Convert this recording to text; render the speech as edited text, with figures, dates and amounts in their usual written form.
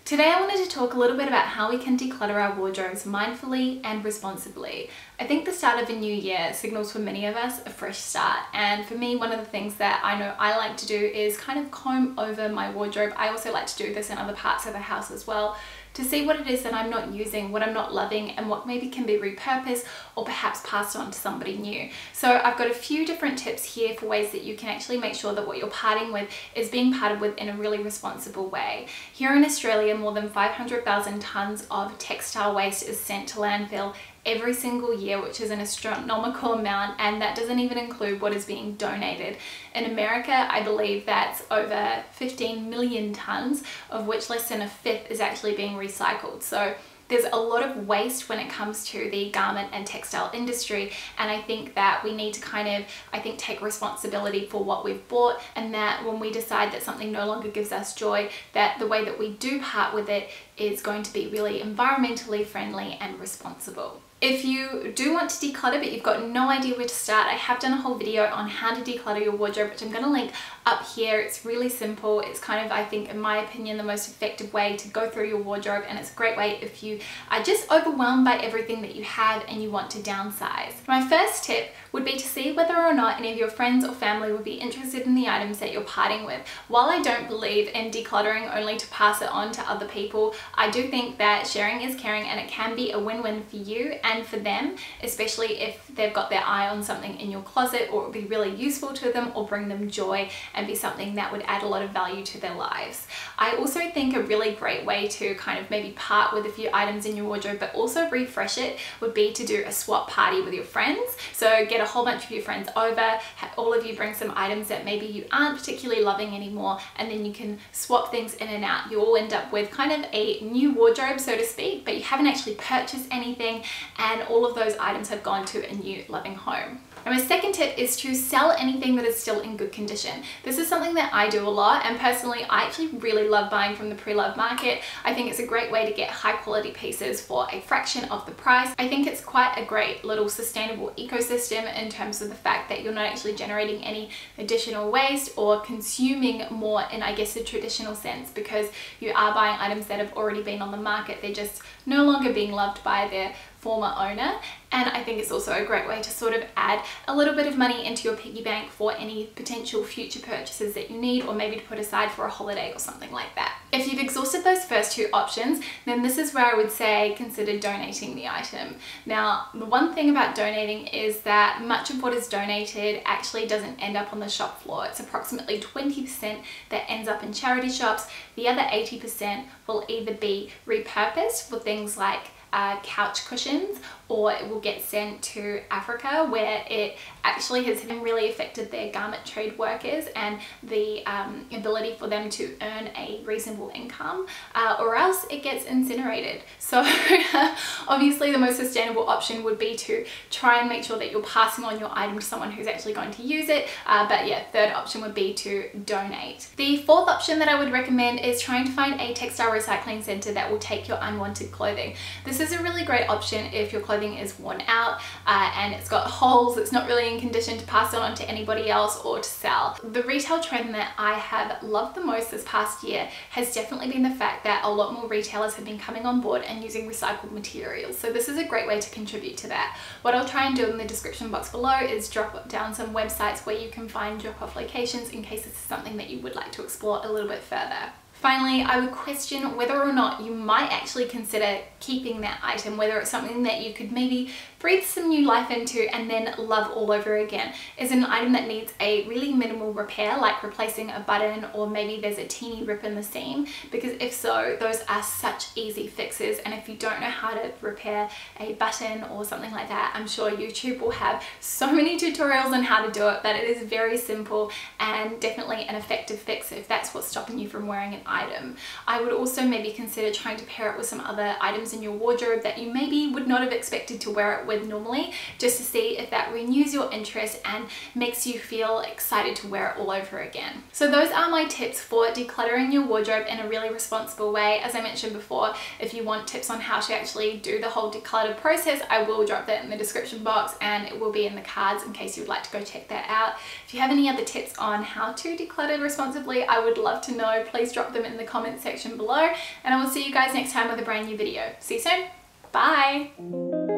Today I wanted to talk a little bit about how we can declutter our wardrobes mindfully and responsibly. I think the start of a new year signals for many of us a fresh start, and for me one of the things that I know I like to do is kind of comb over my wardrobe. I also like to do this in other parts of the house as well, to see what it is that I'm not using, what I'm not loving, and what maybe can be repurposed or perhaps passed on to somebody new. So I've got a few different tips here for ways that you can actually make sure that what you're parting with is being parted with in a really responsible way. Here in Australia, more than 500,000 tonnes of textile waste is sent to landfill every single year, which is an astronomical amount, and that doesn't even include what is being donated. In America, I believe that's over 15 million tonnes, of which less than a fifth is actually being recycled. So there's a lot of waste when it comes to the garment and textile industry, and I think that we need to take responsibility for what we've bought, and that when we decide that something no longer gives us joy, that the way that we do part with it is going to be really environmentally friendly and responsible. If you do want to declutter but you've got no idea where to start, I have done a whole video on how to declutter your wardrobe, which I'm going to link up here. It's really simple. It's kind of, I think, in my opinion, the most effective way to go through your wardrobe, and it's a great way if you are just overwhelmed by everything that you have and you want to downsize. My first tip would be to see whether or not any of your friends or family would be interested in the items that you're parting with. While I don't believe in decluttering only to pass it on to other people, I do think that sharing is caring, and it can be a win-win for you and for them, especially if they've got their eye on something in your closet, or it would be really useful to them or bring them joy and be something that would add a lot of value to their lives. I also think a really great way to kind of maybe part with a few items in your wardrobe but also refresh it would be to do a swap party with your friends. So get a whole bunch of your friends over, all of you bring some items that maybe you aren't particularly loving anymore, and then you can swap things in and out. You all end up with kind of a new wardrobe, so to speak, but you haven't actually purchased anything, and all of those items have gone to a new loving home. And my second tip is to sell anything that is still in good condition. This is something that I do a lot, and personally I actually really love buying from the pre-loved market. I think it's a great way to get high quality pieces for a fraction of the price. I think it's quite a great little sustainable ecosystem in terms of the fact that you're not actually generating any additional waste or consuming more in, I guess, the traditional sense, because you are buying items that have already been on the market. They're just no longer being loved by their former owner. And I think it's also a great way to sort of add a little bit of money into your piggy bank for any potential future purchases that you need, or maybe to put aside for a holiday or something like that. If you've exhausted those first two options, then this is where I would say consider donating the item. Now, the one thing about donating is that much of what is donated actually doesn't end up on the shop floor. It's approximately 20% that ends up in charity shops. The other 80% will either be repurposed for things like couch cushions, or it will get sent to Africa, where it actually has really affected their garment trade workers and the ability for them to earn a reasonable income, or else it gets incinerated. So obviously the most sustainable option would be to try and make sure that you're passing on your item to someone who's actually going to use it, but yeah, third option would be to donate. The fourth option that I would recommend is trying to find a textile recycling center that will take your unwanted clothing. This is a really great option if your clothing is worn out and it's got holes, it's not really in condition to pass it on to anybody else or to sell. The retail trend that I have loved the most this past year has definitely been the fact that a lot more retailers have been coming on board and using recycled materials. So this is a great way to contribute to that. What I'll try and do in the description box below is drop down some websites where you can find drop-off locations in case this is something that you would like to explore a little bit further. Finally, I would question whether or not you might actually consider keeping that item, whether it's something that you could maybe breathe some new life into and then love all over again. Is it an item that needs a really minimal repair, like replacing a button, or maybe there's a teeny rip in the seam? Because if so, those are such easy fixes, and if you don't know how to repair a button or something like that, I'm sure YouTube will have so many tutorials on how to do it, that it is very simple and definitely an effective fix if that's what's stopping you from wearing an item. I would also maybe consider trying to pair it with some other items in your wardrobe that you maybe would not have expected to wear it with normally, just to see if that renews your interest and makes you feel excited to wear it all over again. So those are my tips for decluttering your wardrobe in a really responsible way. As I mentioned before, if you want tips on how to actually do the whole declutter process, I will drop that in the description box, and it will be in the cards in case you would like to go check that out. If you have any other tips on how to declutter responsibly, I would love to know. Please drop them them in the comment section below, and I will see you guys next time with a brand new video. See you soon. Bye.